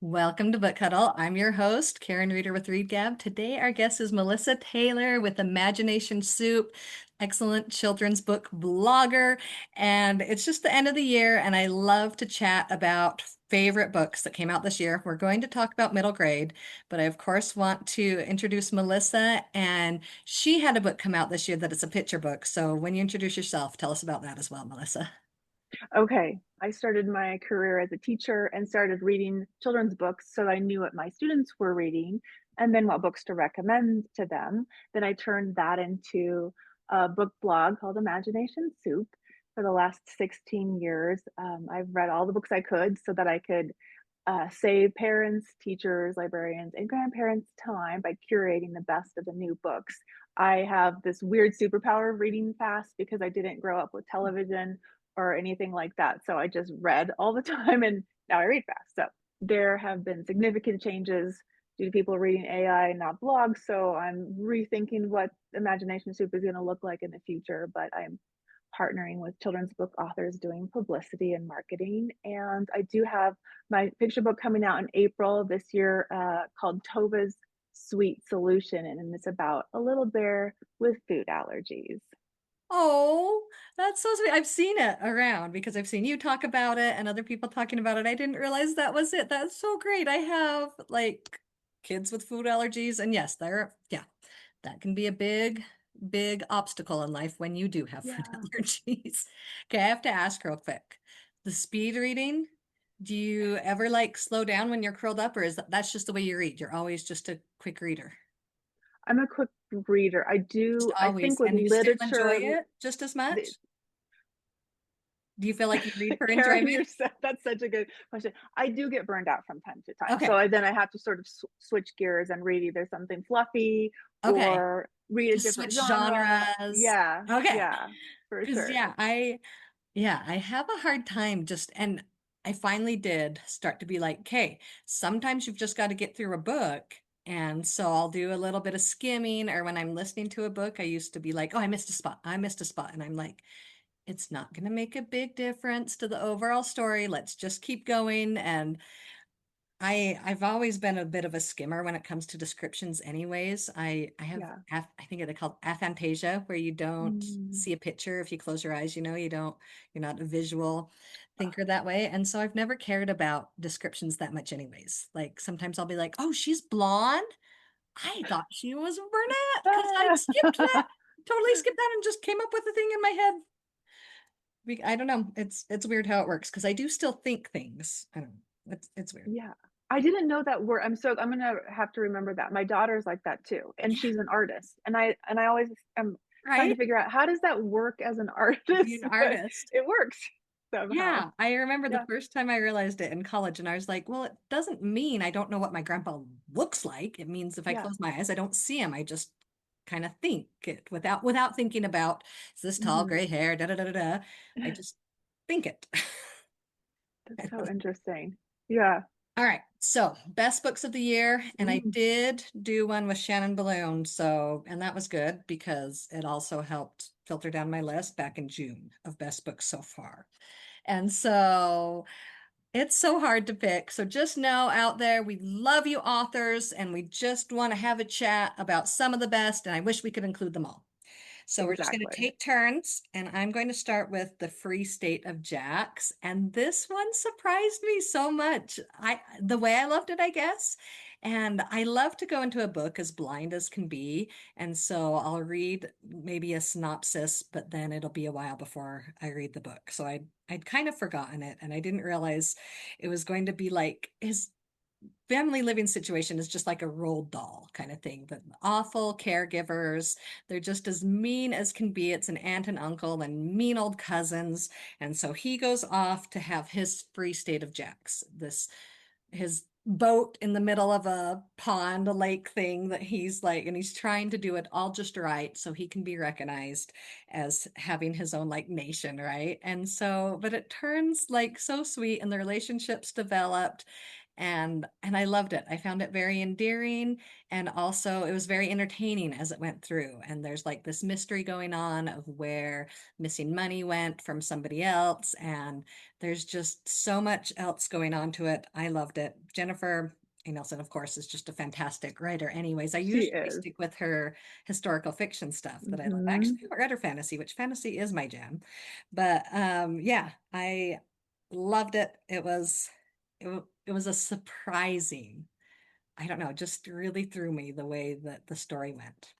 Welcome to Book Huddle. I'm your host, Karen Reader with Read Gab. Today, our guest is Melissa Taylor with Imagination Soup, excellent children's book blogger. And it's just the end of the year, and I love to chat about favorite books that came out this year. We're going to talk about middle grade, but I, of course, want to introduce Melissa. And she had a book come out this year that is a picture book. So when you introduce yourself, tell us about that as well, Melissa. Okay, I started my career as a teacher and started reading children's books so I knew what my students were reading and then what books to recommend to them. Then I turned that into a book blog called Imagination Soup. For the last 16 years, I've read all the books I could so that I could save parents, teachers, librarians, and grandparents time by curating the best of the new books. I have this weird superpower of reading fast because I didn't grow up with television or anything like that. So I just read all the time and now I read fast. So there have been significant changes due to people reading AI, not blogs. So I'm rethinking what Imagination Soup is going to look like in the future, but I'm partnering with children's book authors doing publicity and marketing. And I do have my picture book coming out in April this year called Tova's Sweet Solution. And it's about a little bear with food allergies. Oh, that's so sweet. I've seen it around because I've seen you talk about it and other people talking about it. I didn't realize that was it. That's so great. I have like kids with food allergies, and yes, yeah, that can be a big obstacle in life when you do have food Yeah. allergies. Okay, I have to ask real quick. The speed reading, do you ever like slow down when you're curled up, or that's just the way you read? You're always just a quick reader. I'm a quick reader. Just I always, think with and you still enjoy literature, it just as the, much? Do you feel like you read for Karen, enjoyment? that's such a good question. I do get burned out from time to time. So Okay. then I have to sort of switch gears and read either something fluffy Okay. or read a Just different switch genre. genres. Yeah, Okay. yeah, for Because sure. I have a hard time and I finally did start to be like, okay, sometimes you've just got to get through a book. And so I'll do a little bit of skimming, or when I'm listening to a book, I used to be like, oh, I missed a spot. I missed a spot. And I'm like, it's not going to make a big difference to the overall story. Let's just keep going. And I've always been a bit of a skimmer when it comes to descriptions anyways. I have Yeah. I think they're called aphantasia, where you don't Mm. see a picture if you close your eyes, you're not a visual thinker that way. And so I've never cared about descriptions that much anyways. Like sometimes I'll be like, "Oh, she's blonde. I thought she was a brunette because I'd skipped that. Totally skipped that and just came up with a thing in my head." I don't know. It's weird how it works because I do still think things. I don't know. It's weird. Yeah. I didn't know that word. I'm gonna have to remember that. My daughter's like that too, and Yeah, she's an artist. And I always am trying to right? figure out how does that work as an Be artist, an but artist. it works somehow. Yeah, I remember the Yeah. first time I realized it in college, and I was like, well, it doesn't mean I don't know what my grandpa looks like. It means if I Yeah. close my eyes, I don't see him. I just kind of think it without thinking about, is this tall, Hmm. gray hair, da da da da da. I just think it. That's so interesting. Yeah. All right, so best books of the year, and I Mm. did do one with Shannon Balloon, and that was good because it also helped filter down my list back in June of best books so far. And so it's so hard to pick. So just know out there, we love you authors, and we just want to have a chat about some of the best, and I wish we could include them all. So we're just going to Exactly. take turns, and I'm going to start with The Free State of Jax. And this one surprised me so much. The way I loved it, I guess. And I love to go into a book as blind as can be. And so I'll read maybe a synopsis, but then it'll be a while before I read the book. So I'd kind of forgotten it, and I didn't realize it was going to be like his family living situation is just like a rolled doll kind of thing. But awful caregivers, they're just as mean as can be. It's an aunt and uncle and mean old cousins. And so he goes off to have his free state of Jax, his boat in the middle of a pond, a lake thing that he's like, and he's trying to do it all just right so he can be recognized as having his own like nation, right? And so, but it turns like so sweet and the relationships developed. And I loved it. I found it very endearing, and also it was very entertaining as it went through. And there's like this mystery going on of where missing money went from somebody else, and there's just so much else going on to it. I loved it. Jennifer Nielson, of course, is just a fantastic writer. Anyways, I She usually is. stick with her historical fiction stuff that I love. Hmm. Actually, I haven't read her fantasy, which fantasy is my jam. But yeah, I loved it. It was a surprising, I don't know, just really threw me the way that the story went.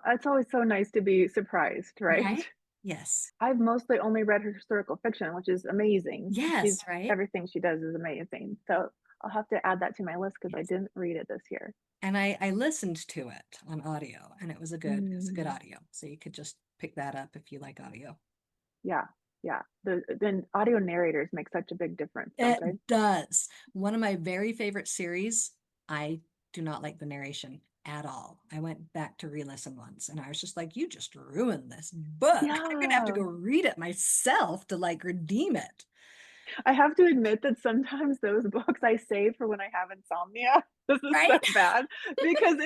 It's always so nice to be surprised, right? Right? Yes. I've mostly only read her historical fiction, which is amazing. She's Yes, right? everything she does is amazing. So I'll have to add that to my list because I Yes. didn't read it this year. And I listened to it on audio, and it's a good Mm, audio. So you could just pick that up if you like audio. yeah, yeah. Then audio narrators make such a big difference, don't It they? does. One of my very favorite series, I do not like the narration at all. I went back to re-listen once and I was just like, you just ruined this book. I'm gonna have to Yeah. go read it myself to like redeem it. I have to admit that sometimes those books I save for when I have insomnia. This is so Right? bad because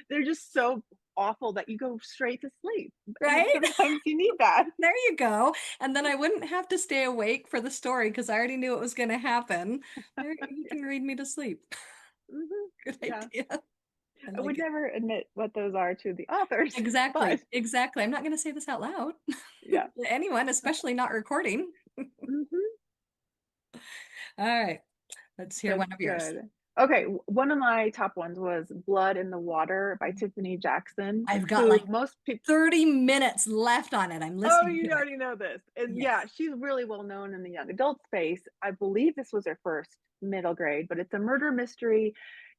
they're just so awful that you go straight to sleep. And Right? sometimes you need that. There you go. And then I wouldn't have to stay awake for the story because I already knew it was gonna happen. There, you can read me to sleep. Hmm. Good Yeah. idea. I I would like it. never admit what those are to the authors, but Exactly. Exactly. I'm not gonna say this out loud yeah. to anyone, especially not recording. Hmm. All right. Let's hear That's one of yours. good. Okay, one of my top ones was Blood in the Water by Tiffany Jackson, I've got who like most people. 30 minutes left on it. I'm Oh, listening you to it. already know this. And yeah, Yes. she's really well known in the young adult space. I believe this was her first middle grade, but it's a murder mystery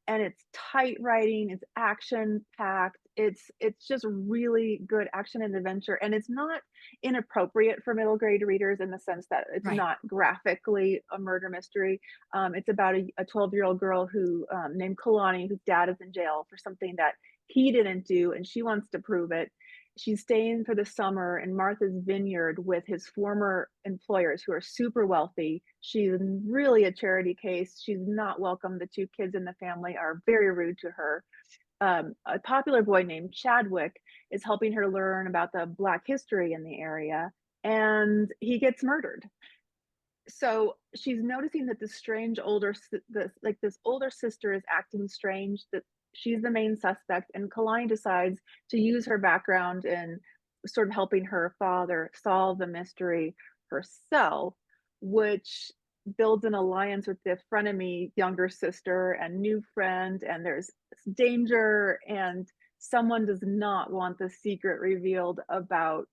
and it's tight writing, it's action packed. It's just really good action and adventure and it's not inappropriate for middle grade readers in the sense that it's Right. not graphically a murder mystery. It's about a 12-year-old girl who named Kalani whose dad is in jail for something that he didn't do and she wants to prove it. She's staying for the summer in Martha's Vineyard with his former employers who are super wealthy. She's really a charity case. She's not welcome. The two kids in the family are very rude to her. A popular boy named Chadwick is helping her learn about the Black history in the area, and he gets murdered. So she's noticing that this strange older this older sister is acting strange, that she's the main suspect, and Kalani decides to use her background in sort of helping her father solve the mystery herself, which builds an alliance with the frenemy younger sister and new friend, and there's danger, and someone does not want the secret revealed about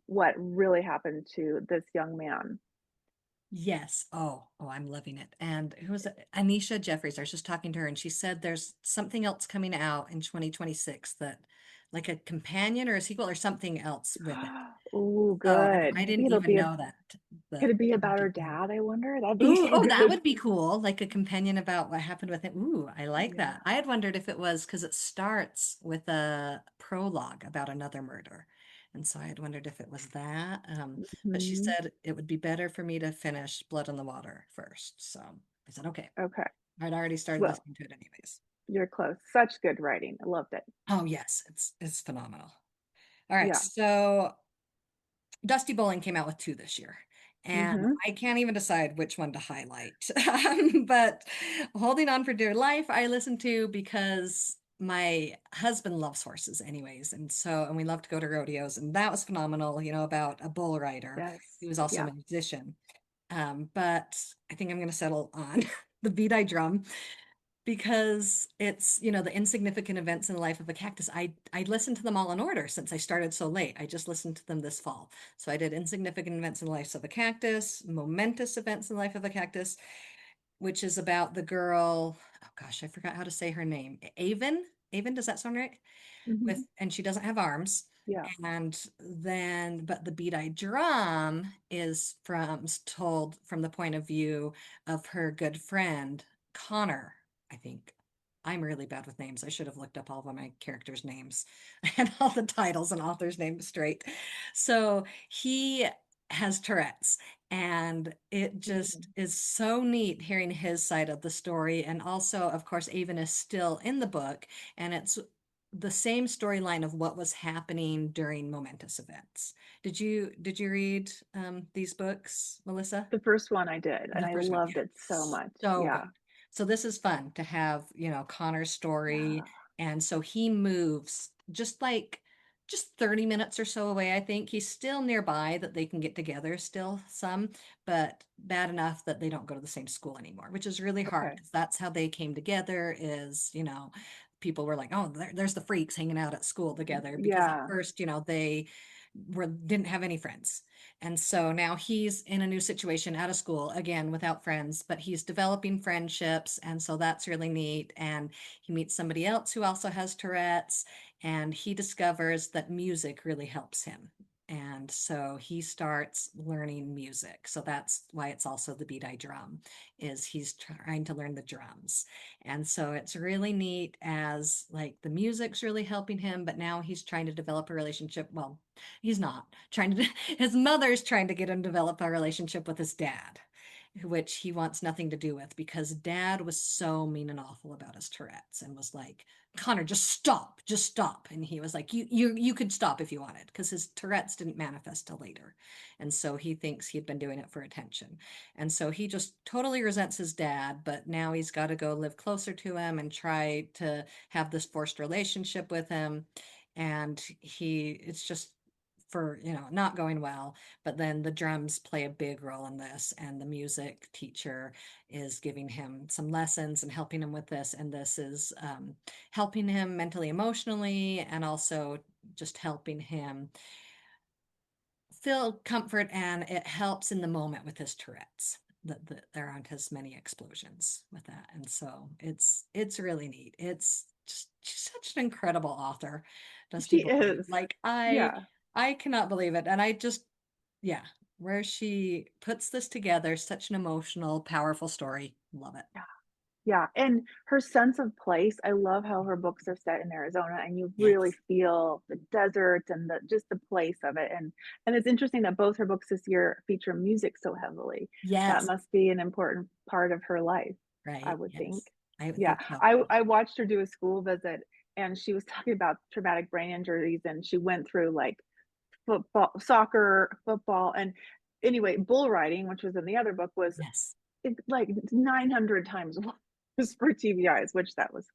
what really happened to this young man. Yes. Oh, I'm loving it. And who was it? Anisha Jeffries. I was just talking to her and she said there's something else coming out in 2026 that like a companion or a sequel or something else with it. Oh, So, and good. I Maybe didn't it'll even be know that could that it be it would about her be coming. dad, I wonder? That'd be Ooh, so oh, that good. would be cool. Like a companion about what happened with him. Ooh, I like Yeah. that. I had wondered if it was because it starts with a prologue about another murder. And so I had wondered if it was that. But she Mhm. said it would be better for me to finish Blood on the Water first. So I said, okay. Okay. I'd already started Well, listening to it anyways. you're close. Such good writing. I loved it. Oh yes, it's phenomenal. All right, Yeah. so Dusty Bowling came out with two this year, and Hmm. I can't even decide which one to highlight. But Holding On for Dear Life, I listened to because my husband loves horses, anyways, and we love to go to rodeos, and that was phenomenal. About a bull rider Yes. who was also Yeah. a musician. But I think I'm going to settle on the beat I drum because it's the insignificant events in the life of a cactus. I listened to them all in order since I started so late. I just listened to them this fall. So I did insignificant events in the life of a cactus, momentous events in the life of a cactus, which is about the girl. Oh gosh, I forgot how to say her name. Avon, does that sound right? Hmm. And she doesn't have arms. Yeah. But the beat I drum is told from the point of view of her good friend Connor, I think. I'm really bad with names. I should have looked up all of my characters' names and all the titles and authors' names straight. So he has Tourette's, And it just Mhm. is so neat hearing his side of the story. And also, of course, Avon is still in the book, and it's the same storyline of what was happening during momentous events. Did you read these books, Melissa? The first one I did, and The I first one, loved yeah. it so much. So Yeah. good. So this is fun to have, Connor's story. Yeah. And so he moves just 30 minutes or so away, I think. He's still nearby that they can get together still some, but bad enough that they don't go to the same school anymore, which is really hard Okay. because that's how they came together is, people were like, oh, there's the freaks hanging out at school together because at Yeah. first, they didn't have any friends. And so now he's in a new situation out of school, again, without friends, but he's developing friendships. And so that's really neat. And he meets somebody else who also has Tourette's, and he discovers that music really helps him. And so he starts learning music. So that's why it's also the beat I drum, is he's trying to learn the drums. And so it's really neat as like the music's really helping him, but now he's trying to develop a relationship. Well, he's not trying to, his mother's trying to get him to develop a relationship with his dad, which he wants nothing to do with because dad was so mean and awful about his Tourette's and was like, Connor, just stop, just stop. And he was like, you could stop if you wanted, because his Tourette's didn't manifest till later. And so he thinks he'd been doing it for attention. And so he just totally resents his dad, but now he's got to go live closer to him and try to have this forced relationship with him. And it's just for not going well, but then the drums play a big role in this, and the music teacher is giving him some lessons and helping him with this, and this is helping him mentally, emotionally, and also just helping him feel comfort, and it helps in the moment with his Tourette's that there aren't as many explosions with that. And so it's really neat. It's just she's such an incredible author, Dusti She Boyd. is. Like I Yeah. I cannot believe it. And I just yeah, where she puts this together, such an emotional, powerful story. Love it. Yeah. Yeah. And her sense of place, I love how her books are set in Arizona and you really Yes. feel the desert and the just the place of it. And it's interesting that both her books this year feature music so heavily. That Yes. must be an important part of her life, I Right. would think. Yes. I would Yeah. think so. I watched her do a school visit and she was talking about traumatic brain injuries and she went through like football, soccer, football, and anyway, bull riding, which was in the other book, was Yes. like 900 times worse for TBIs, which that was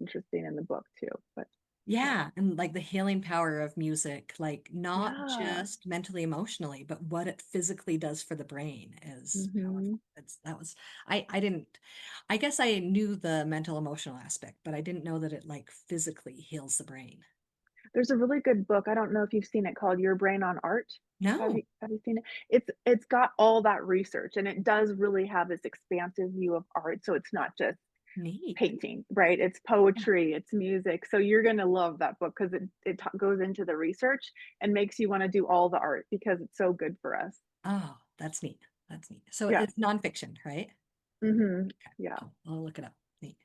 interesting in the book too. But yeah, Yeah, and like the healing power of music, like not yeah. just mentally, emotionally, but what it physically does for the brain is powerful. Hmm. That was I didn't I guess I knew the mental emotional aspect, but I didn't know that it like physically heals the brain. There's a really good book. I don't know if you've seen it called Your Brain on Art. No, Have you seen it? It's got all that research and it does really have this expansive view of art. So it's not just neat. painting, right? It's poetry, it's music. So you're going to love that book because it goes into the research and makes you want to do all the art because it's so good for us. Oh, that's neat. That's neat. So Yeah. it's nonfiction, right? Hmm. Okay, Yeah. cool. I'll look it up. Neat.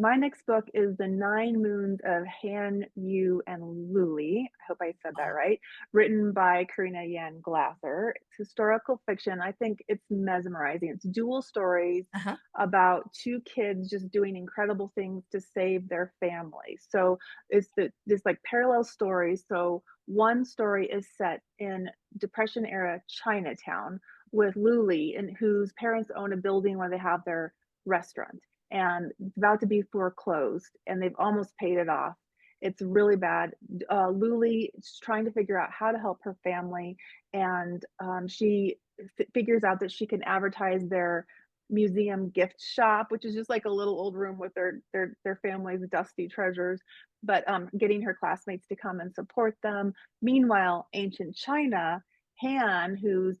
My next book is The Nine Moons of Han, Yu, and Luli. I hope I said that Oh, right. Written by Karina Yan Glaser. It's historical fiction. I think it's mesmerizing. It's dual stories uh-huh. about two kids just doing incredible things to save their family. So it's this like parallel stories. So one story is set in Depression era Chinatown with Luli, and whose parents own a building where they have their restaurant and it's about to be foreclosed and they've almost paid it off. It's really bad. Luli is trying to figure out how to help her family, and she figures out that she can advertise their museum gift shop, which is just like a little old room with their family's dusty treasures. But getting her classmates to come and support them. Meanwhile, ancient China, Han, who's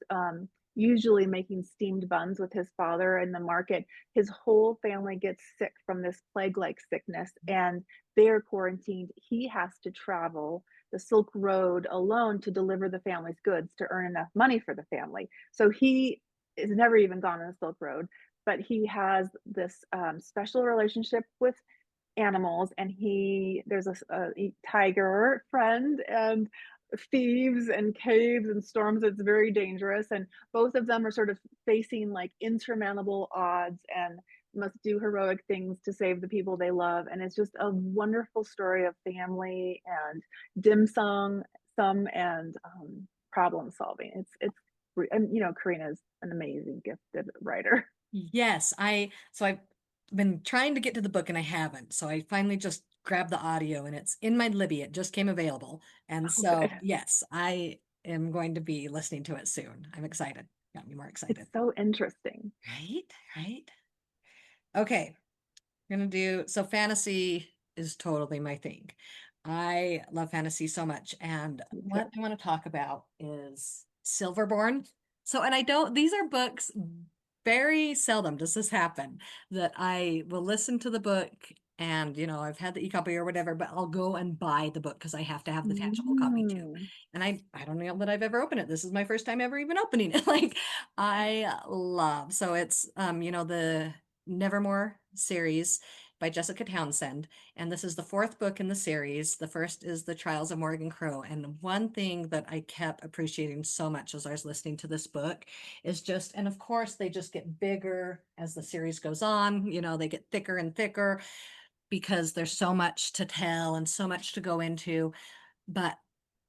usually making steamed buns with his father in the market, his whole family gets sick from this plague-like sickness and they're quarantined. He has to travel the Silk Road alone to deliver the family's goods to earn enough money for the family. So he is never even gone on the Silk Road, but he has this special relationship with animals and there's a tiger friend and thieves and caves and storms. It's very dangerous. And both of them are sort of facing like insurmountable odds and must do heroic things to save the people they love. And it's just a wonderful story of family and dim sum and problem solving. And Karina's an amazing gifted writer. Yes, I've been trying to get to the book and I haven't. So I finally just grabbed the audio and it's in my Libby. It just came available. And Oh, good. so, yes, I am going to be listening to it soon. I'm excited. Got me more It's excited. so interesting. Right? Right? Okay. Gonna do so fantasy is totally my thing. I love fantasy so much. And Me too. what I want to talk about is Silverborn. So, and I don't, these are books, very seldom does this happen that I will listen to the book and, I've had the e-copy or whatever, but I'll go and buy the book because I have to have the tangible copy too. Mm. And I don't know that I've ever opened it. This is my first time ever even opening it. Like I love, so it's, the Nevermoor series by Jessica Townsend. And this is the fourth book in the series. The first is The Trials of Morrigan Crow. And one thing that I kept appreciating so much as I was listening to this book is just, and of course, they just get bigger as the series goes on. They get thicker and thicker because there's so much to tell and so much to go into. But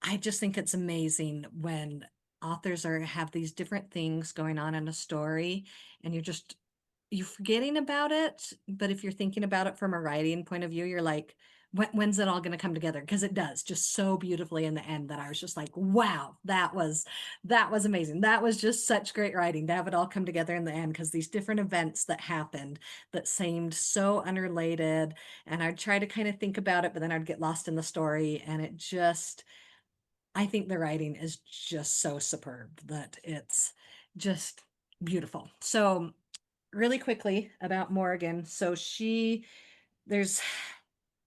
I just think it's amazing when authors have these different things going on in a story and you're forgetting about it, but if you're thinking about it from a writing point of view, you're like, when's it all going to come together? Because it does just so beautifully in the end that I was just like, wow, that was amazing. That was just such great writing to have it all come together in the end because these different events that happened that seemed so unrelated, and I'd try to kind of think about it, but then I'd get lost in the story, and I think the writing is just so superb that it's just beautiful. So really quickly about Morrigan. So there's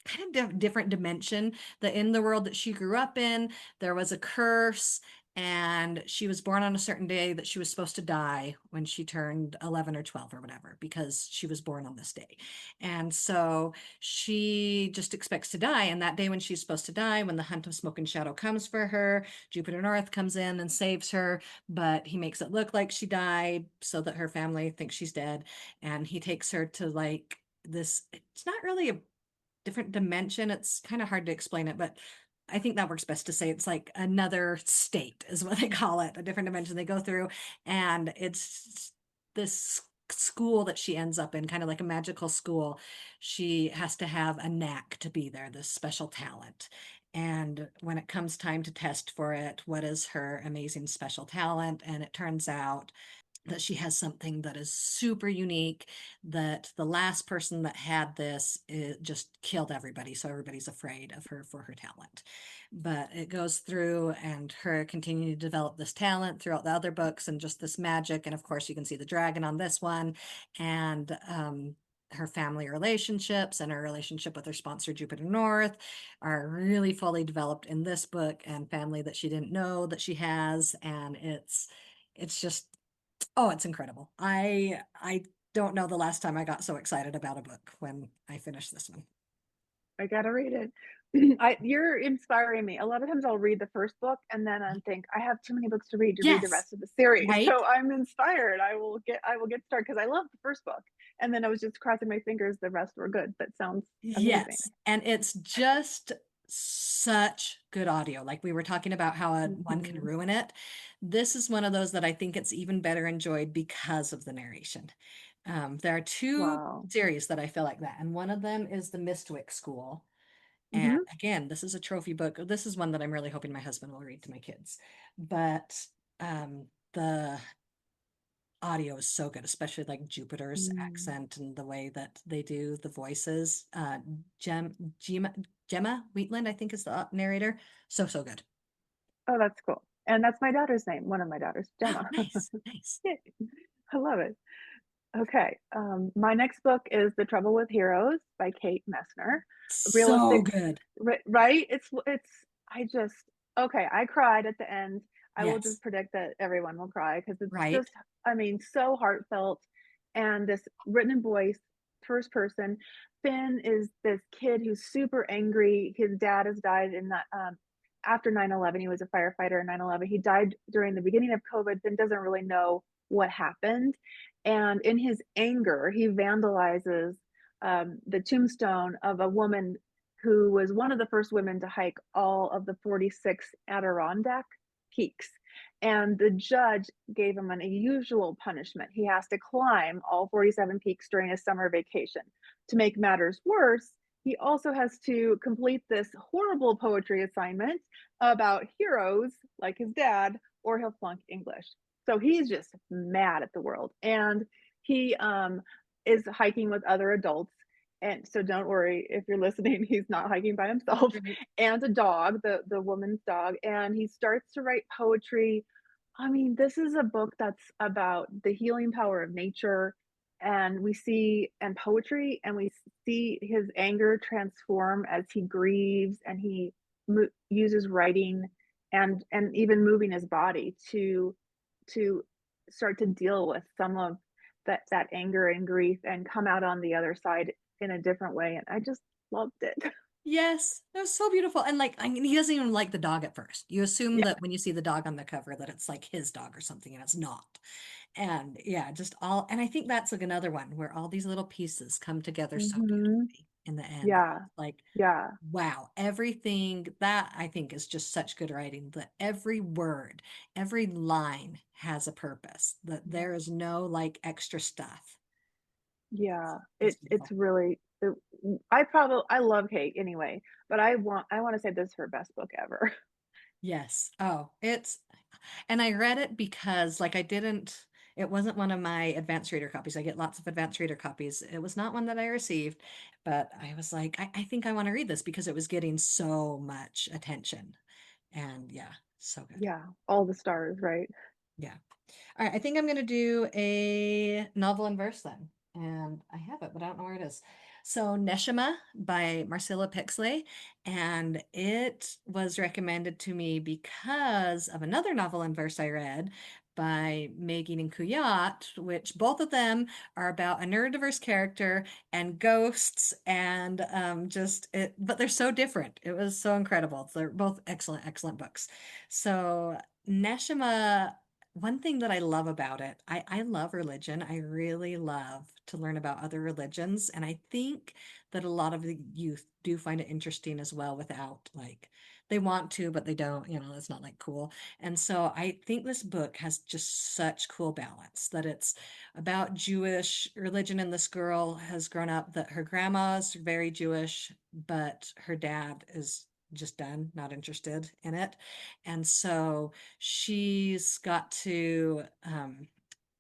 kind of different dimension that in the world that she grew up in, there was a curse and she was born on a certain day that she was supposed to die when she turned 11 or 12 or whatever, because she was born on this day. And so she just expects to die. And that day when she's supposed to die, when the hunt of smoke and shadow comes for her, Jupiter North comes in and saves her, but he makes it look like she died so that her family thinks she's dead. And he takes her to like this, it's not really a different dimension. It's kind of hard to explain it, but I think that works best to say it's like another state is what they call it, a different dimension they go through. And it's this school that she ends up in, kind of like a magical school. She has to have a knack to be there, this special talent. And when it comes time to test for it, what is her amazing special talent? And it turns out that she has something that is super unique, that the last person that had this, it just killed everybody, so everybody's afraid of her for her talent. But it goes through and her continuing to develop this talent throughout the other books and just this magic, and of course you can see the dragon on this one, and her family relationships and her relationship with her sponsor Jupiter North are really fully developed in this book, and family that she didn't know that she has. And it's just, oh, it's incredible. I don't know the last time I got so excited about a book when I finished this one. I gotta read it. You're inspiring me. A lot of times I'll read the first book and then I think I have too many books to read the Yes, rest of the series. right? So I'm inspired. I will get started because I love the first book. And then I was just crossing my fingers the rest were good. That sounds amazing. Yes. And it's just such good audio. Like we were talking about how one can Mhm. ruin it. This is one of those that I think it's even better enjoyed because of the narration. There are two Wow. series that I feel like that, and one of them is the Mistwick School. And Hmm. again, this is a trophy book. This is one that I'm really hoping my husband will read to my kids. But the audio is so good, especially like Jupiter's Mm. accent and the way that they do the voices. Gemma Wheatland, I think, is the narrator. So, so good. Oh, that's cool. And that's my daughter's name. One of my daughters, Oh, Gemma. nice, nice. Yay. I love it. Okay. My next book is The Trouble with Heroes by Kate Messner. So Realistic, good. right? I just, okay. I cried at the end. I will Yes, just predict that everyone will cry because it's right. just, I mean, so heartfelt. And this written in voice, first person. Finn is this kid who's super angry. His dad has died in that after 9/11. He was a firefighter in 9/11. He died during the beginning of COVID, then doesn't really know what happened. And in his anger, he vandalizes the tombstone of a woman who was one of the first women to hike all of the 46 Adirondack peaks. And the judge gave him an unusual punishment. He has to climb all 47 peaks during his summer vacation. To make matters worse, he also has to complete this horrible poetry assignment about heroes like his dad, or he'll flunk English. So he's just mad at the world. And he is hiking with other adults. And so don't worry if you're listening, he's not hiking by himself. Right. And a dog, the woman's dog. And he starts to write poetry. I mean, this is a book that's about the healing power of nature, and we see and poetry, and we see his anger transform as he grieves, and he uses writing and even moving his body to start to deal with some of that anger and grief and come out on the other side in a different way. And I just loved it. Yes, that was so beautiful. And like, I mean, he doesn't even like the dog at first. You assume Yeah. that when you see the dog on the cover that it's like his dog or something, and it's not. And yeah, just all, and I think that's like another one where all these little pieces come together so Hmm. beautifully in the end. Yeah. Like, Yeah. wow, everything that I think is just such good writing that every word, every line has a purpose, that there is no like extra stuff. Yeah, It's it's beautiful. really I love Kate anyway, but I want to say this is her best book ever. Yes. Oh, and I read it because like it wasn't one of my advanced reader copies. I get lots of advanced reader copies. It was not one that I received, but I was like, I think I want to read this because it was getting so much attention. And yeah, so good. Yeah, all the stars, right? Yeah. All right, I think I'm going to do a novel in verse then. And I have it, but I don't know where it is. So, Neshama by Marcella Pixley. And it was recommended to me because of another novel in verse I read by Megan and Kuyat, which both of them are about a neurodiverse character and ghosts and just it, but they're so different. It was so incredible. They're both excellent, excellent books. So, Neshama, one thing that I love about it, I love religion. I really love to learn about other religions. And I think that a lot of the youth do find it interesting as well without like they want to, but they don't, it's not like cool. And so I think this book has just such cool balance that it's about Jewish religion. And this girl has grown up that her grandma's very Jewish, but her dad is just done, not interested in it. And so she's got to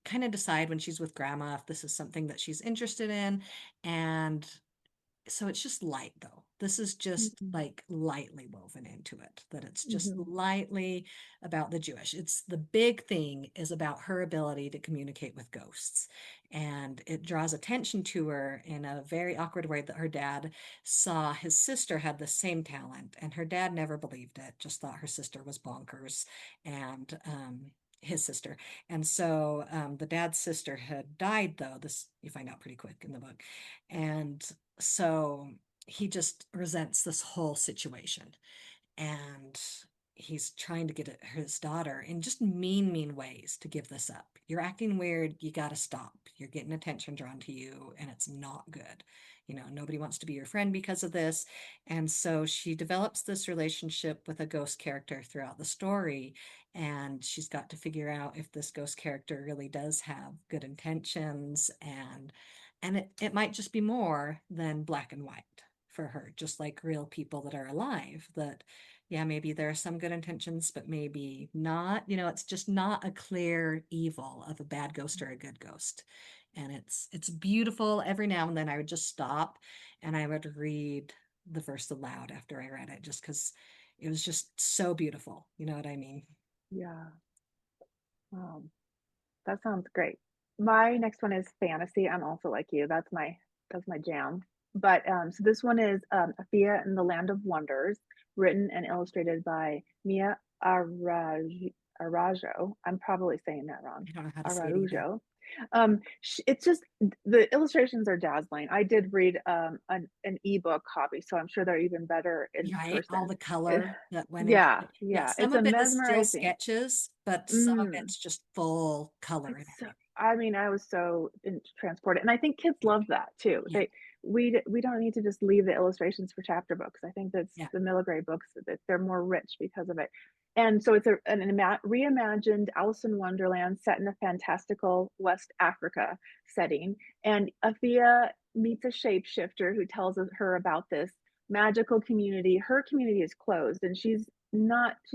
kind of decide when she's with grandma if this is something that she's interested in. And so it's just light though. This is just Mhm. like lightly woven into it, that it's just Mhm. lightly about the Jewish. It's the big thing is about her ability to communicate with ghosts. And it draws attention to her in a very awkward way that her dad saw his sister had the same talent, and her dad never believed it, just thought her sister was bonkers. And his sister. And so the dad's sister had died, though. This you find out pretty quick in the book. And so he just resents this whole situation. And he's trying to get at his daughter in just mean, mean ways to give this up. You're acting weird. You got to stop. You're getting attention drawn to you, and it's not good. Nobody wants to be your friend because of this. And so she develops this relationship with a ghost character throughout the story. And she's got to figure out if this ghost character really does have good intentions, and it might just be more than black and white for her, just like real people that are alive, that yeah, maybe there are some good intentions, but maybe not. It's just not a clear evil of a bad ghost or a good ghost. And it's beautiful. Every now and then I would just stop and I would read the verse aloud after I read it, just because it was just so beautiful. You know what I mean? Yeah. Um, that sounds great. My next one is fantasy. I'm also like you. That's my jam. But so this one is Afia and the Land of Wonders, written and illustrated by Mia Araujo. I'm probably saying that wrong. I don't know how to say it either. Araujo. It's just the illustrations are dazzling. I did read an ebook copy, so I'm sure they're even better in Right? All person. the It, color that went into yeah, it. Yeah, yeah, some it's a of it is still mesmerizing. sketches, but some of Mm. it's just full color and It's so, everything. I mean, I was so transported, and I think kids love that too. Yeah, We don't need to just leave the illustrations for chapter books. I think that's yeah, the middle grade books that they're more rich because of it. And so it's reimagined Alice in Wonderland set in a fantastical West Africa setting. And Afia meets a shapeshifter who tells her about this magical community. Her community is closed, and she's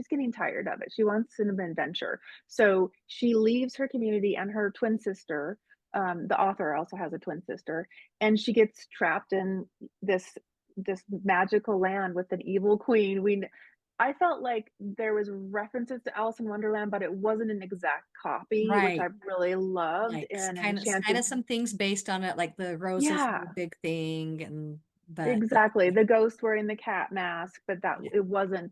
getting tired of it. She wants an adventure. So she leaves her community and her twin sister. The author also has a twin sister, and she gets trapped in this magical land with an evil queen. I felt like there was references to Alice in Wonderland, but it wasn't an exact copy, which I right. really loved Like in kind Enchanted. of some things based on it, like the roses were Yeah, a big thing, and but exactly. The ghost wearing the cat mask, but that yeah, it wasn't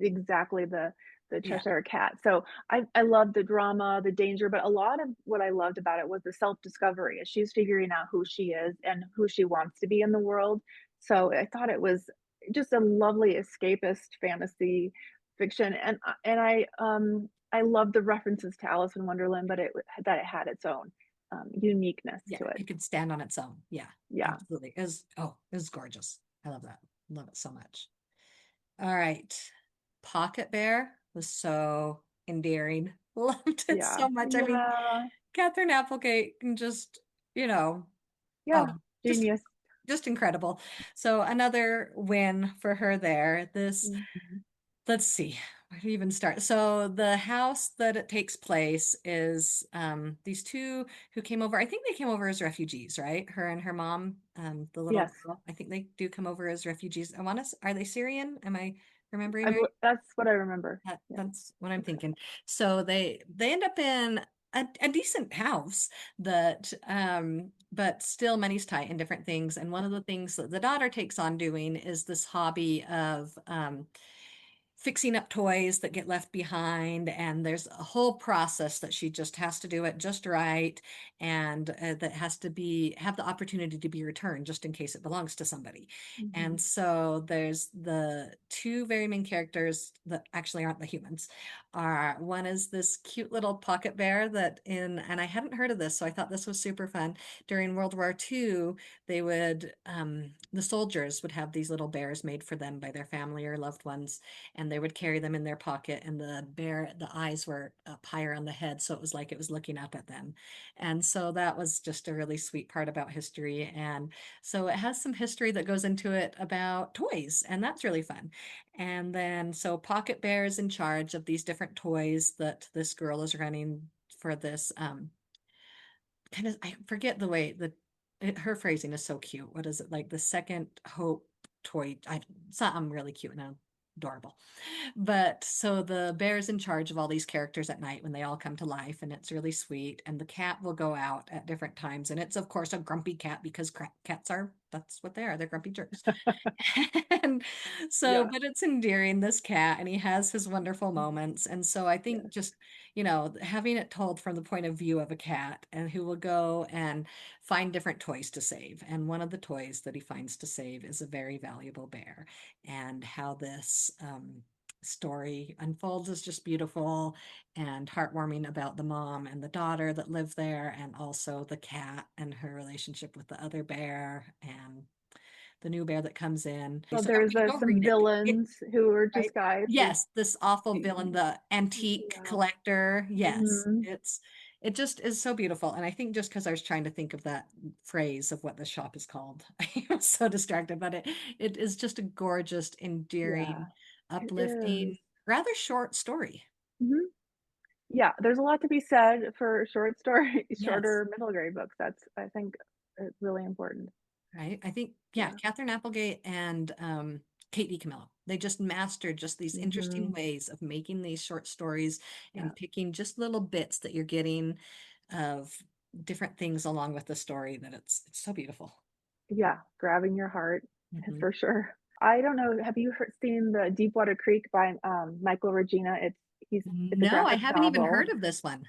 exactly the yeah, Cheshire Cat. So I loved the drama, the danger, but a lot of what I loved about it was the self-discovery as she's figuring out who she is and who she wants to be in the world. So I thought it was just a lovely escapist fantasy fiction, and I love the references to Alice in Wonderland, but it had its own uniqueness yeah. to it. It could stand on its own. Yeah, Yeah, absolutely. It was gorgeous. I love that. Love it so much. All right. Pocket Bear was so endearing. Loved it yeah, so much. I mean, yeah. Catherine Applegate can just, you know, oh, Yeah, just genius. just incredible. So another win for her there. This, Mhm. let's see, where to even start? So the house that it takes place is these two who came over. I think they came over as refugees, right? Her and her mom, the little Yes, girl. I think they do come over as refugees. I want to, are they Syrian? Am I remembering right? that's what I remember. Yeah. That's what I'm thinking. So they end up in a decent house that but still money's tight in different things. And one of the things that the daughter takes on doing is this hobby of fixing up toys that get left behind, and there's a whole process that she just has to do it just right, and that has to be have the opportunity to be returned just in case it belongs to somebody. And Mhm. so there's the two very main characters that actually aren't the humans. Are one is this cute little pocket bear that in and I hadn't heard of this, so I thought this was super fun. During World War II, they would the soldiers would have these little bears made for them by their family or loved ones, and they would carry them in their pocket, and the eyes were up higher on the head, so it was like it was looking up at them. And so that was just a really sweet part about history. And so it has some history that goes into it about toys, and that's really fun. And then so Pocket Bear is in charge of these different toys that this girl is running for this kind of, I forget the way her phrasing is so cute. What is it, like the second hope toy? Something really cute and adorable. But so the bear's in charge of all these characters at night when they all come to life, and it's really sweet. And the cat will go out at different times, and it's of course a grumpy cat because cats are, that's what they are. They're grumpy jerks. And so, Yeah. but it's endearing, this cat, and he has his wonderful Mhm. moments. And so I think Yes. just, having it told from the point of view of a cat and who will go and find different toys to save. And one of the toys that he finds to save is a very valuable bear. And how this story unfolds is just beautiful and heartwarming about the mom and the daughter that live there, and also the cat and her relationship with the other bear and the new bear that comes in. So So there's go some read it. villains who are Right? disguised as Yes, this awful villain, yeah. the antique collector. Yes, Mhm. it just is so beautiful. And I think just because I was trying to think of that phrase of what the shop is called, I was so distracted. But it is just a gorgeous, Yeah, endearing, it is. uplifting, rather short story. Mhm. Yeah, there's a lot to be said for short story Yes. shorter middle grade books. That's, I think, really important. Right. I think, yeah, Yeah. Catherine Applegate and Kate DiCamillo. They just mastered just these interesting Mhm. ways of making these short stories Yeah. and picking just little bits that you're getting of different things along with the story, that it's so beautiful. Yeah, grabbing your heart Mhm. for sure. I don't know, have you seen the Deepwater Creek by Michael Regina? It's a No, I graphic haven't even heard novel. of this one.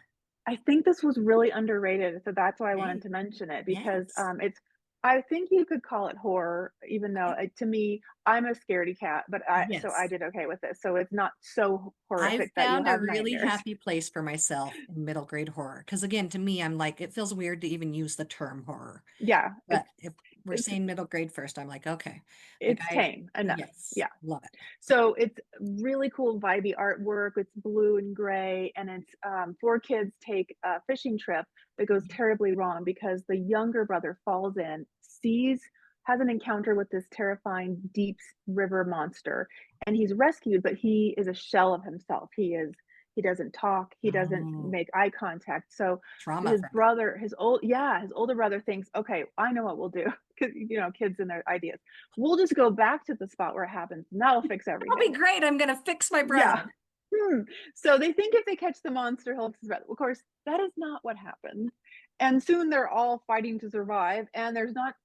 I think this was really underrated, so that's why I wanted Okay. to mention it because Yes. it's I think you could call it horror, even though Okay. to me, I'm a scaredy cat, but I Yes. did okay with this. So it's not so I horrific that you'll found a have really nightmares. happy place for myself in middle grade horror. Because again, to me, I'm like, it feels weird to even use the term horror. Yeah, But if we're it's saying middle grade first, I'm like, okay. Like it's tame enough. yes, Yeah. love it. So it's really cool, vibey artwork. It's blue and gray, and it's four kids take a fishing trip that goes terribly wrong because the younger brother falls in, has an encounter with this terrifying deep river monster, and he's rescued, but he is a shell of himself. He doesn't talk, he doesn't Oh, make eye contact. So trauma his from it. brother, his older brother thinks, okay, I know what we'll do because kids and their ideas. We'll just go back to the spot where it happens, and that'll fix That'll be everything. great. I'm gonna fix my Yeah. brother. So they think if they catch the monster, he'll fix his brother. Of course, that is not what happens. And soon they're all fighting to survive. And there's not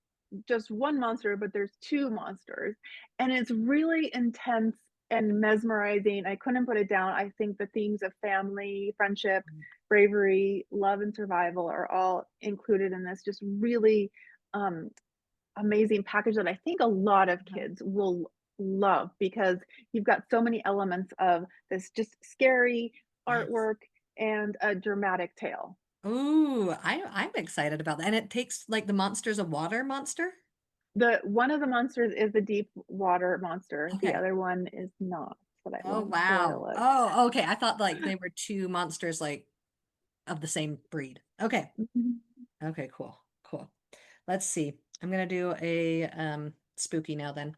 just one monster, but there's two monsters. And it's really intense and mesmerizing. I couldn't put it down. I think the themes of family, friendship, bravery, love, and survival are all included in this. Just really um, amazing package that I think a lot of Uh-huh. kids will love because you've got so many elements of this just scary Yes. artwork and a dramatic tale. Ooh, I'm excited about that. And it takes like the monster's a water monster. The one of the monsters is the deep water monster. The Okay. other one is not, but I Oh won't wow. spoil it. Oh, okay. I thought like they were two monsters like of the same breed. Okay. Mhm. Okay, cool. Cool. Let's see. I'm gonna do a spooky now then.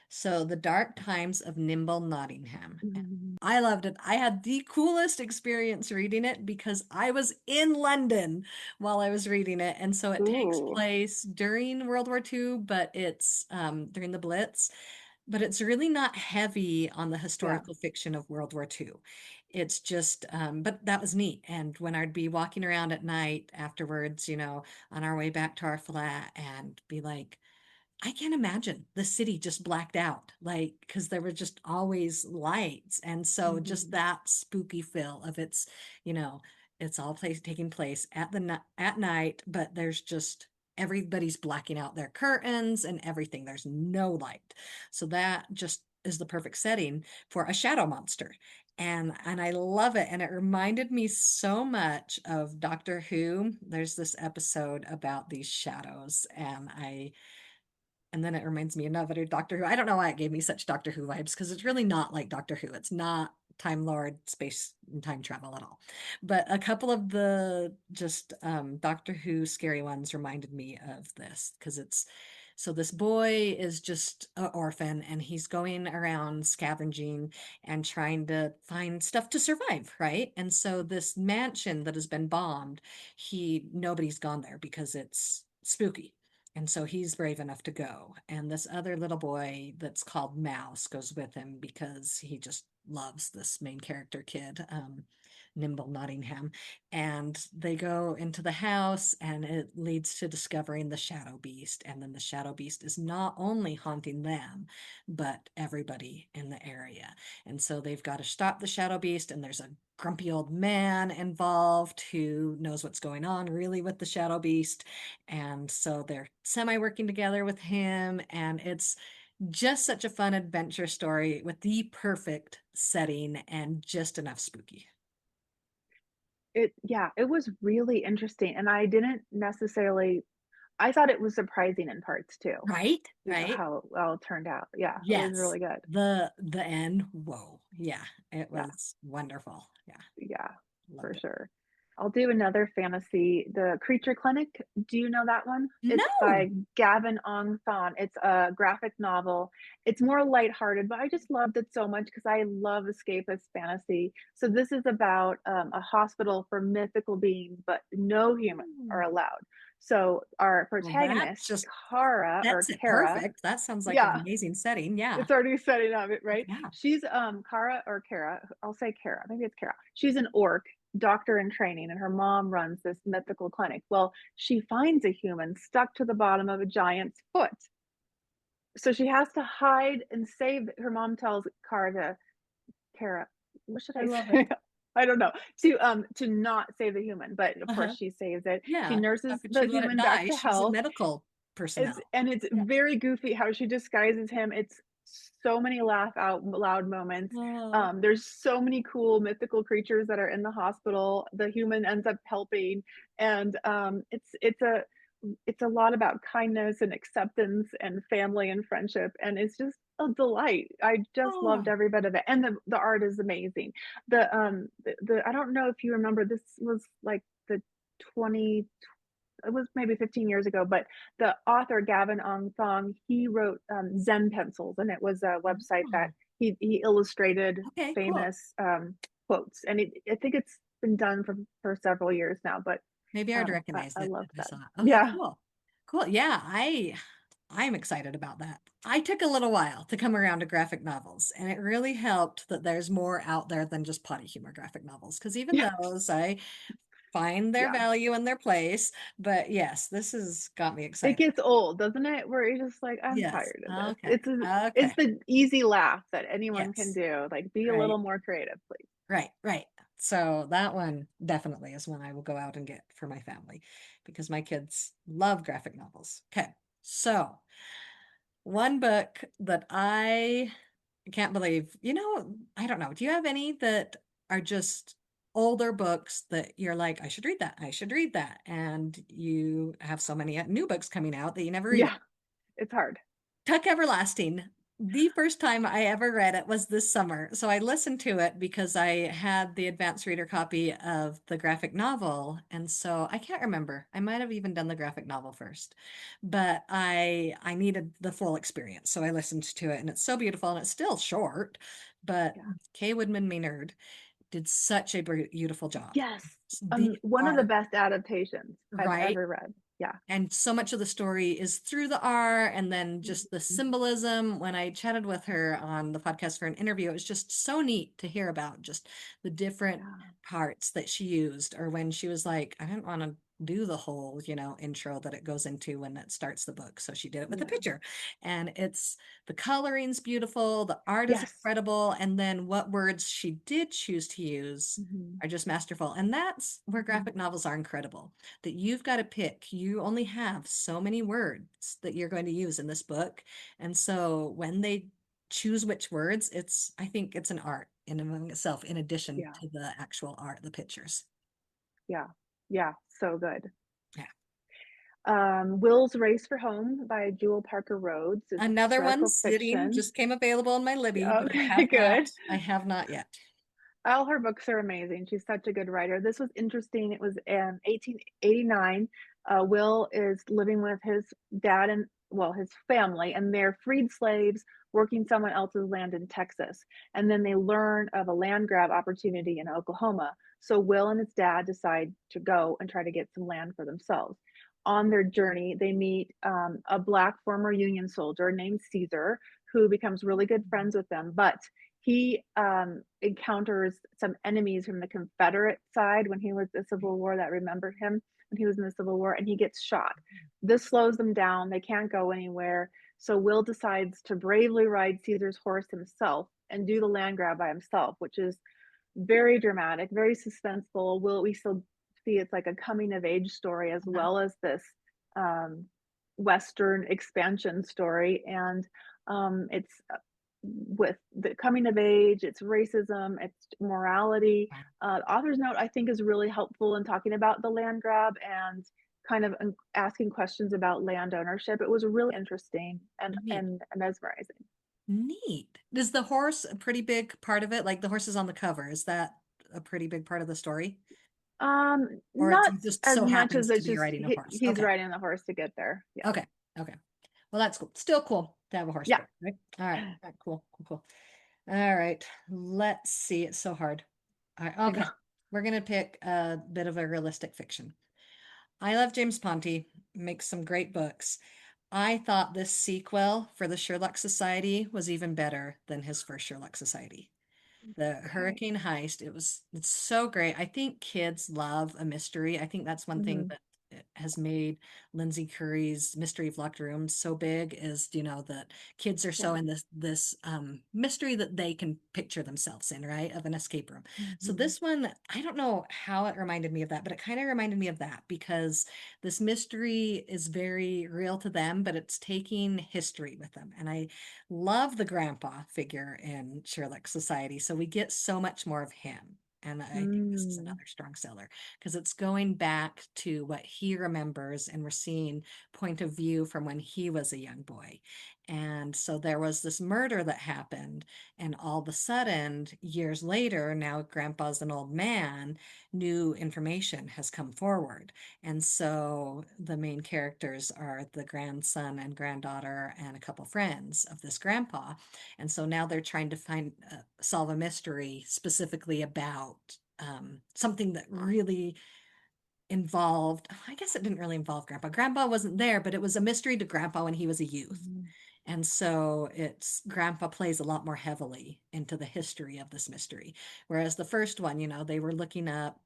So the Dark Times of Nimble Nottingham. Mhm. I loved it. I had the coolest experience reading it because I was in London while I was reading it. And so it takes Ooh, place during World War II, but it's during the Blitz. But it's really not heavy on the yeah. historical fiction of World War II. It's just, but that was neat. And when I'd be walking around at night afterwards, on our way back to our flat and be like, I can't imagine the city just blacked out, like, because there were just always lights. And so just Mhm. that spooky feel of you know, it's all taking place at night, but there's just everybody's blacking out their curtains and everything. There's no light. So that just is the perfect setting for a shadow monster. And I love it. And it reminded me so much of Doctor Who. There's this episode about these shadows, and then it reminds me of another Doctor Who. I don't know why it gave me such Doctor Who vibes because it's really not like Doctor Who. It's not Time Lord, space and time travel at all. But a couple of the just Doctor Who scary ones reminded me of this because it's so this boy is just an orphan and he's going around scavenging and trying to find stuff to survive, right? And so this mansion that has been bombed, nobody's gone there because it's spooky. And so he's brave enough to go. And this other little boy that's called Mouse goes with him because he just loves this main character kid, Nimble Nottingham. And they go into the house, and it leads to discovering the Shadow Beast. And then the Shadow Beast is not only haunting them, but everybody in the area. And so they've got to stop the Shadow Beast, and there's a grumpy old man involved who knows what's going on really with the Shadow Beast. And so they're semi working together with him. And it's just such a fun adventure story with the perfect setting and just enough spooky. It was really interesting. And I didn't necessarily I thought it was surprising in parts too, Right? Right? how well it turned out. Yeah, it was Yes. really good. The end. Whoa. Yeah. It Yeah, was wonderful. Yeah. yeah, for Loved it. sure. I'll do another fantasy, The Creature Clinic. Do you know that one? It's No. by Gavin Aung. It's a graphic novel. It's more lighthearted, but I just loved it so much because I love escapist fantasy. So this is about a hospital for mythical beings, but no humans are Ooh. allowed. So our Well, that's protagonist, just Kara or that's it Kara, perfect. That sounds like an yeah, amazing setting. Yeah. it's already setting up, right? Yeah. She's Kara or Kara. I'll say Kara. Maybe it's Kara. She's an orc doctor in training, and her mom runs this mythical clinic. Well, she finds a human stuck to the bottom of a giant's foot. So she has to hide and save. Her mom tells Kara to Kara. What should I I love it. say? I don't know, to not save the human, but of course Uh-huh. she saves it. She Yeah. How nurses could the she let it human back die? to She's a health. medical personnel. It's Yeah. very goofy how she disguises him. It's so many laugh out loud moments. Oh, There's so many cool mythical creatures that are in the hospital. The human ends up helping, and it's a lot about kindness and acceptance and family and friendship, and it's just a delight. I just loved oh, every bit of it, and the art is amazing. The I don't know if you remember, this was like the 20 it was maybe 15 years ago, but the author Gavin Aung, he wrote Zen Pencils, and it was a website that oh. he illustrated Okay, cool. famous quotes, and I think it's been done for several years now, but Maybe I'd recognize I it if love I that. saw it. Okay, Yeah, cool. Cool. Yeah, I'm excited about that. I took a little while to come around to graphic novels, and it really helped that there's more out there than just potty humor graphic novels, because even yeah, those I find their yeah. value and their place. But yes, this has got me It excited. gets old, doesn't it? Where you're just like, I'm Yes. tired of this. Okay. It's Okay. the easy laugh that anyone can Yes. do. Like, be a Right. little more creative, please. Right. Right. So that one definitely is one I will go out and get for my family because my kids love graphic novels. Okay. So one book that I can't believe, I don't know. Do you have any that are just older books that you're like, I should read that. I should read that. And you have so many new books coming out that you never read it. Yeah, it's hard. Tuck Everlasting. The first time I ever read it was this summer. So I listened to it because I had the advanced reader copy of the graphic novel. And so I can't remember. I might have even done the graphic novel first. But I needed the full experience. So I listened to it and it's so beautiful and it's still short. But Yeah. K. Woodman-Maynard did such a beautiful job. Yes. The One of the art, best adaptations I've right? ever read. Yeah. And so much of the story is through the art and then just the Mhm. symbolism. When I chatted with her on the podcast for an interview, it was just so neat to hear about just the different Yeah. parts that she used, or when she was like, I didn't want to do the whole, intro that it goes into when it starts the book. So she did it with a Yeah. picture. And the coloring's beautiful, the art is Yes. incredible, and then what words she did choose to use Mhm. are just masterful. And that's where Mhm. graphic novels are incredible, that you've got to pick. You only have so many words that you're going to use in this book. And so when they choose which words, I think it's an art in and of itself, in addition Yeah. to the actual art, the pictures. Yeah. Yeah. So good. Yeah. Will's Race for Home by Jewell Parker Rhodes is Another one historical sitting fiction. just came available in my Libby, but Okay, good. I have not yet. All her books are amazing. She's such a good writer. This was interesting. It was in 1889. Will is living with his dad and, well, his family, and they're freed slaves working someone else's land in Texas. And then they learn of a land grab opportunity in Oklahoma. So Will and his dad decide to go and try to get some land for themselves. On their journey, they meet a Black former Union soldier named Caesar, who becomes really good friends with them. But he encounters some enemies from the Confederate side when he was in the Civil War that remembered him when he was in the Civil War, and he gets shot. This slows them down. They can't go anywhere. So Will decides to bravely ride Caesar's horse himself and do the land grab by himself, which is very dramatic, very suspenseful. We still see it's like a coming of age story as Uh-huh. well as this um, Western expansion story. And it's with the coming of age, it's racism, it's morality. Author's note, I think, is really helpful in talking about the land grab and kind of asking questions about land ownership. It was really interesting Neat. and mesmerizing. Neat. Is the horse a pretty big part of it? Like the horse is on the cover. Is that a pretty big part of the story? Or it Not just as so much as happens to it's be just riding a horse? he's Okay. riding the horse to get there. Yeah. Okay. Okay. Well, that's cool. Still cool to have a horse Yeah. book, right? All right. All right. Cool. Cool. Cool. All right. Let's see. It's so hard. All right. I know. Okay. We're gonna pick a bit of a realistic fiction. I love James Ponti, makes some great books. I thought this sequel for the Sherlock Society was even better than his first Sherlock Society. The Okay. Hurricane Heist, it's so great. I think kids love a mystery. I think that's one thing Hmm. that has made Lindsay Curry's Mystery of Locked Rooms so big is, that kids are so Yeah. in this mystery that they can picture themselves in, right? Of an escape room. So Mhm. this one, I don't know how it reminded me of that, but it kind of reminded me of that because this mystery is very real to them, but it's taking history with them. And I love the grandpa figure in Sherlock Society. So we get so much more of him. And I think this is Mm. another strong seller because it's going back to what he remembers, and we're seeing point of view from when he was a young boy. And so there was this murder that happened, and all of a sudden, years later, now grandpa's an old man, new information has come forward. And so the main characters are the grandson and granddaughter and a couple friends of this grandpa. And so now they're trying to solve a mystery specifically about something that really involved, I guess it didn't really involve grandpa. Grandpa wasn't there, but it was a mystery to grandpa when he was a youth. Mhm. And so it's grandpa plays a lot more heavily into the history of this mystery. Whereas the first one, they were looking up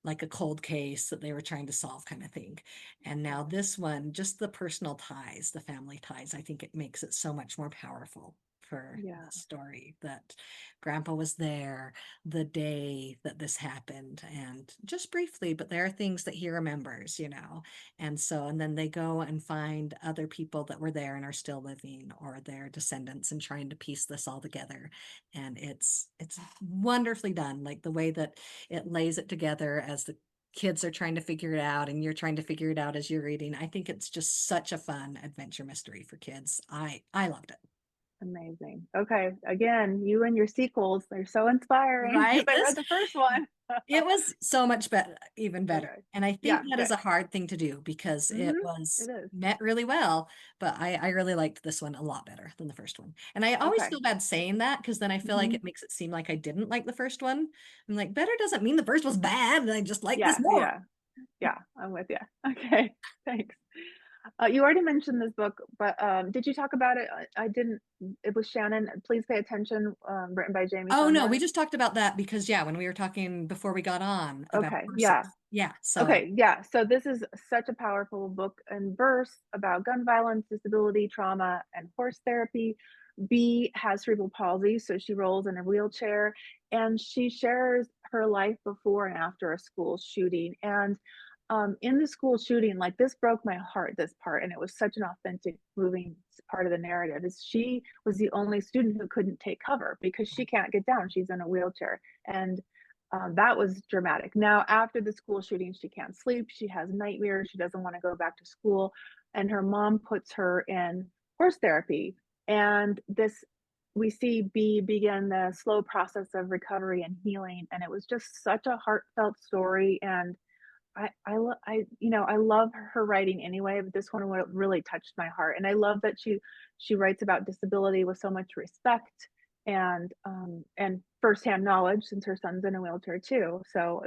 like a cold case that they were trying to solve kind of thing. And now Yeah. this one, just the personal ties, the family ties, I think it makes it so much more powerful for Yeah. the story that grandpa was there the day that this happened and just briefly, but there are things that he remembers. And so, and then they go and find other people that were there and are still living or their descendants and trying to piece this all together. And it's wonderfully done, like the way that it lays it together as the kids are trying to figure it out and you're trying to figure it out as you're reading. I think it's just such a fun adventure mystery for kids. I loved it. Amazing. Okay. Again, you and your sequels, they're so inspiring because Right? I This read the first one. It was so much better, even better. Okay. And I Yeah, think that is good. a hard thing to do because it Hmm. was It is. met really well, but I really liked this one a lot better than the first one. And I always Okay. feel bad saying that because then I feel like Hmm. it makes it seem like I didn't like the first one. I'm like, better doesn't mean the first was bad, and I just like this Yeah, more. yeah, yeah. I'm with you. Okay. Thanks. You already mentioned this book, but did you talk about it? I didn't. It was Shannon. Please pay attention. Written by Jamie Oh no, we Sunburn. just talked about that because yeah, when we were talking before we got on about Okay. Yeah. horses. Yeah, so Okay, yeah. So this is such a powerful book and verse about gun violence, disability, trauma, and horse therapy. B has cerebral palsy, so she rolls in a wheelchair, and she shares her life before and after a school shooting. And in the school shooting, like this broke my heart, this part, and it was such an authentic, moving part of the narrative. Is she was the only student who couldn't take cover because she can't get down; she's in a wheelchair, and that was dramatic. Now, after the school shooting, she can't sleep. She has nightmares. She doesn't want to go back to school. And her mom puts her in horse therapy. And we see B begin the slow process of recovery and healing. And it was just such a heartfelt story. And I love her writing anyway, but this one really touched my heart. And I love that she writes about disability with so much respect and firsthand knowledge since her son's in a wheelchair too. So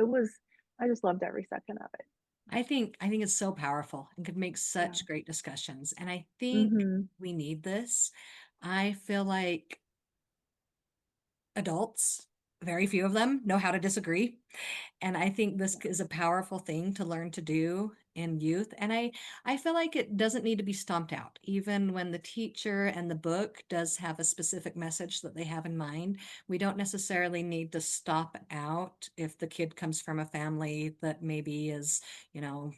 I just loved every second of it. I think it's so powerful and could make Yeah. such great discussions. And I think Mm-hmm. we need this. I feel like adults, very few of them know how to disagree. And I think this is a powerful thing to learn to do in youth. And I feel like it doesn't need to be stomped out, even when the teacher and the book does have a specific message that they have in mind. We don't necessarily need to stop out if the kid comes from a family that maybe is, you know,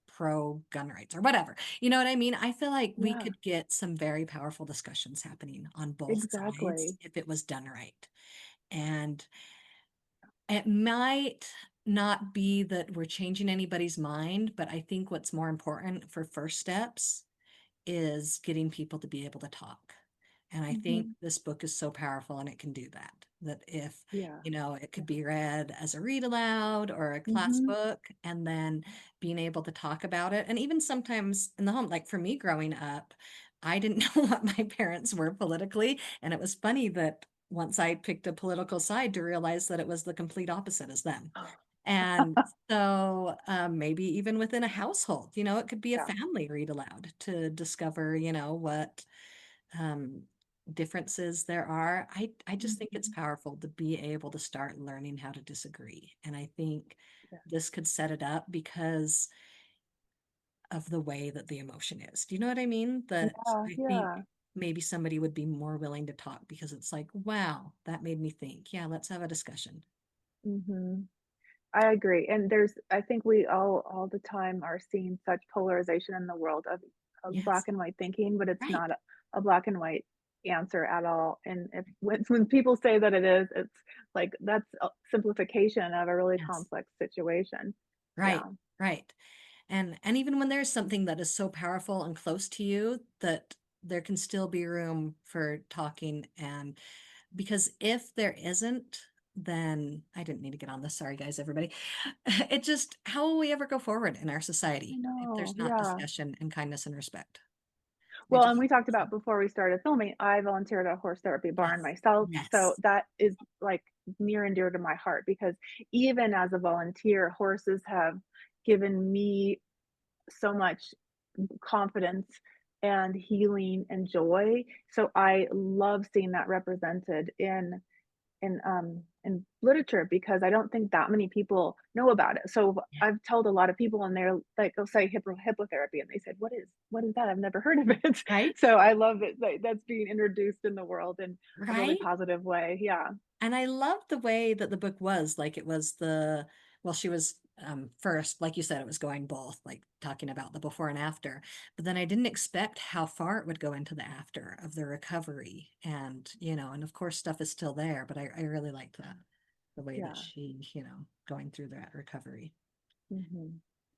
pro gun rights or whatever. You know what I mean? I feel like we Yeah, could get some very powerful discussions happening on both sides exactly. if it was done right. And it might not be that we're changing anybody's mind, but I think what's more important for first steps is getting people to be able to talk. And I think Mm-hmm. this book is so powerful and it can do that. That if, Yeah. it could be read as a read aloud or a class Mm-hmm. book, and then being able to talk about it. And even sometimes in the home, like for me growing up, I didn't know what my parents were politically. And it was funny that once I picked a political side to realize that it was the complete opposite as them. And so maybe even within a household, it could be a Yeah. family read aloud to discover, what um, differences there are. I just think it's Mm-hmm. powerful to be able to start learning how to disagree. And I think Yeah. this could set it up because of the way that the emotion is. Do you know what I mean? That Yeah, I think yeah. maybe somebody would be more willing to talk because it's like, wow, that made me think. Yeah, let's have a discussion. Hmm. I agree. And I think we all the time are seeing such polarization in the world of black Yes, and white thinking, but it's right. not a black and white answer at all. And when people say that it is, it's like that's a simplification of a really Yes, complex situation. Yeah. right, right. And even when there's something that is so powerful and close to you, that there can still be room for talking. And because if there isn't, then I didn't need to get on this. Sorry, guys, everybody. It just, how will we ever go forward in our I society if know. there's not Yeah. discussion and kindness and respect? I Well, and just, we talked about before we started filming, I volunteered at a horse therapy barn yes, myself. So yes, that is like near and dear to my heart because even as a volunteer, horses have given me so much confidence and healing and joy. So I love seeing that represented in literature because I don't think that many people know about it. So yeah, I've told a lot of people and they're like, they'll say hippotherapy and they said, what is that? I've never heard of it. right, So I love that that's being introduced in the world in a really right. positive way. Yeah. And I loved the way that the book was like it was well, she was first, like you said, it was going both, like talking about the before and after. But then I didn't expect how far it would go into the after of the recovery. And, and of course stuff is still there, but I really liked that, the way that Yeah. she, going through that recovery. Hmm.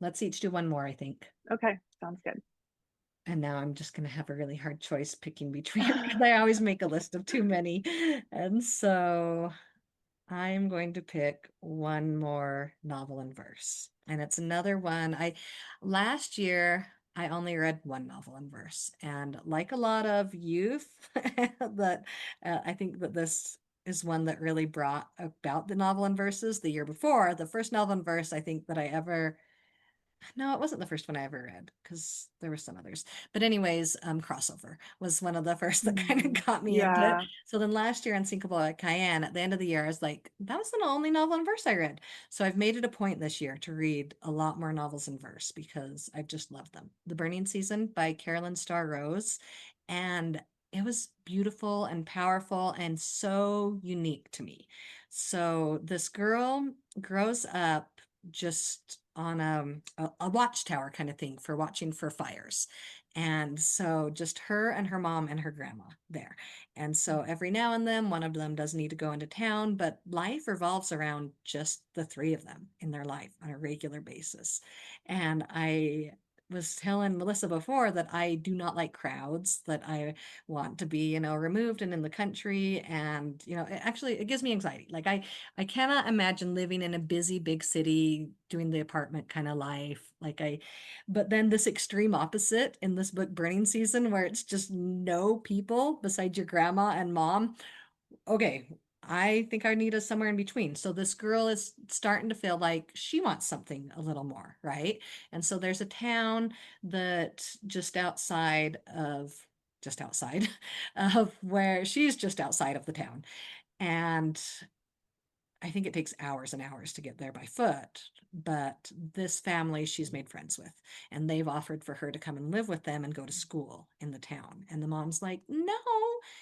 Let's each do one more, I think. Okay. Sounds good. And now I'm just going to have a really hard choice picking between because I always make a list of too many. And so I'm going to pick one more novel in verse. And it's another one. Last year I only read one novel in verse. And like a lot of youth, that I think that this is one that really brought about the novel in verses the year before. The first novel in verse I think that I ever no, it wasn't the first one I ever read because there were some others. But anyways, Crossover was one of the first that kind of Hmm. got me into it. Yeah. So then last year, Unsinkable at Cayenne, at the end of the year, I was like, that was the only novel in verse I read. So I've made it a point this year to read a lot more novels in verse because I've just loved them. The Burning Season by Carolyn Starr Rose. And it was beautiful and powerful and so unique to me. So this girl grows up just on a watchtower kind of thing for watching for fires. And so just her and her mom and her grandma there. And so every now and then one of them does need to go into town, but life revolves around just the three of them in their life on a regular basis. And I was telling Melissa before that I do not like crowds, that I want to be, removed and in the country. And, it gives me anxiety. Like I cannot imagine living in a busy big city doing the apartment kind of life. But then this extreme opposite in this book, Burning Season, where it's just no people besides your grandma and mom. Okay, I think I need a somewhere in between. So this girl is starting to feel like she wants something a little more, right? And so there's a town that just outside of where she's just outside of the town. And I think it takes hours and hours to get there by foot, but this family she's made friends with, and they've offered for her to come and live with them and go to school in the town. And the mom's like, no,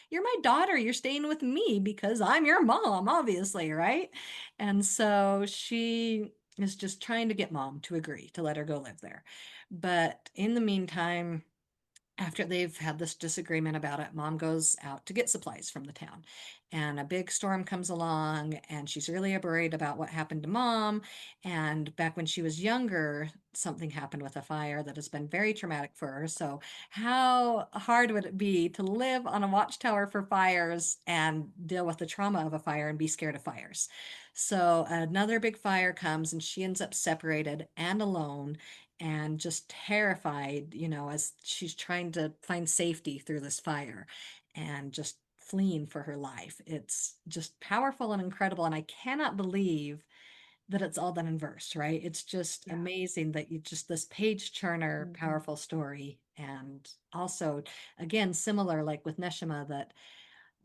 you're my daughter. You're staying with me because I'm your mom, obviously, right? And so she is just trying to get mom to agree to let her go live there. But in the meantime, after they've had this disagreement about it, mom goes out to get supplies from the town. And a big storm comes along, and she's really worried about what happened to mom. And back when she was younger, something happened with a fire that has been very traumatic for her. So, how hard would it be to live on a watchtower for fires and deal with the trauma of a fire and be scared of fires? So, another big fire comes, and she ends up separated and alone and just terrified, as she's trying to find safety through this fire and just fleeing for her life. It's just powerful and incredible. And I cannot believe that it's all done in verse, right? It's just Yeah. amazing that you just this page churner, Hmm. powerful story. And also, again, similar like with Neshama, that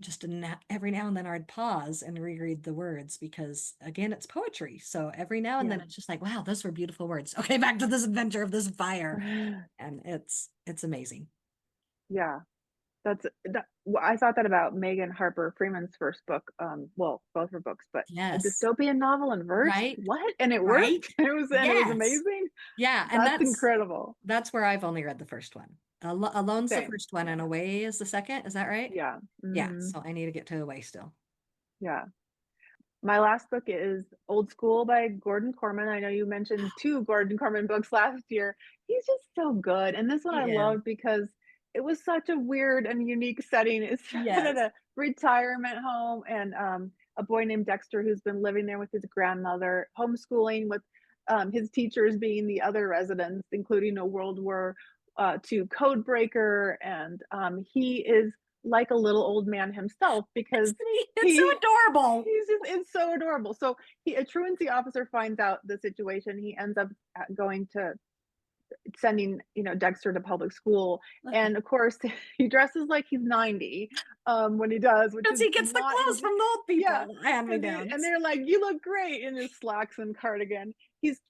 just every now and then I'd pause and reread the words because again, it's poetry. So every now and then Yeah. it's just like, wow, those were beautiful words. Okay, back to this adventure of this fire. And it's amazing. Yeah. I thought that about Megan Harper Freeman's first book. Well, both her books, but a Yes. dystopian novel in verse. Right. What? And it Right. worked. And it was Yes. amazing. Yeah. And That's incredible. that's where I've only read the first one. Alone's the Same. first one and Yeah. Away is the second. Is that right? Yeah. Yeah. Hmm. So I need to get to Away still. Yeah. My last book is Old School by Gordon Corman. I know you mentioned two Gordon Corman books last year. He's just so good. And this one He I is. loved because it was such a weird and unique setting. It's set at Yes. a retirement home, and a boy named Dexter who's been living there with his grandmother, homeschooling with his teachers being the other residents, including a World War II code breaker. And he is like a little old man himself because It's so he adorable. he's just it's so adorable. So a truancy officer finds out the situation. He ends up going to sending Dexter to public school, Okay. and of course he dresses like he's 90 when he does, which Because is he gets the not clothes in. from the old Yeah, people, hand me and downs. they're like, you look great in his slacks and cardigan. He's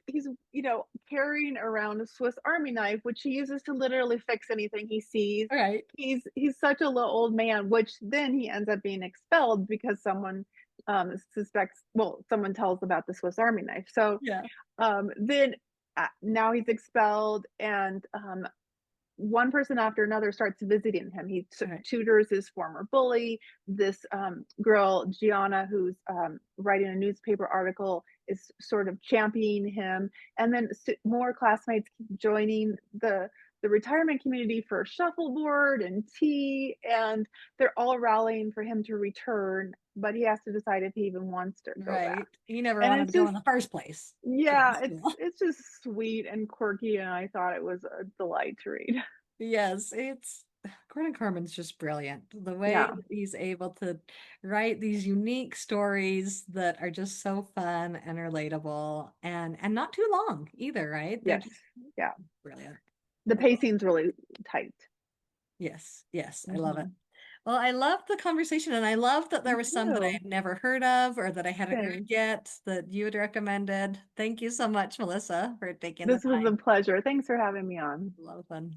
carrying around a Swiss Army knife, which he uses to literally fix anything he sees. All right. He's such a little old man, which then he ends up being expelled because someone suspects, well, someone tells about the Swiss Army knife. So Yeah. then now he's expelled, and one person after another starts visiting him. He All right. tutors his former bully. This girl, Gianna, who's writing a newspaper article, is sort of championing him. And then more classmates keep joining the retirement community for shuffleboard and tea. And they're all rallying for him to return, but he has to decide if he even wants to go back. Right. He never And wanted it's to go in just, the first place to the yeah, it's school. it's just sweet and quirky, and I thought it was a delight to read. Yes, it's Gordon Carmen's just brilliant. The way Yeah. that he's able to write these unique stories that are just so fun and relatable and not too long either, right? They're Yes. just Yeah. brilliant. The I love pacing's really tight. Yes, yes, I love it. Hmm. Well, I love the conversation and I love that there Me was some that I too. had never heard of or that I hadn't read Same. yet that you had recommended. Thank you so much, Melissa, for taking the This was a time. pleasure. Thanks for having me on. A lot of fun.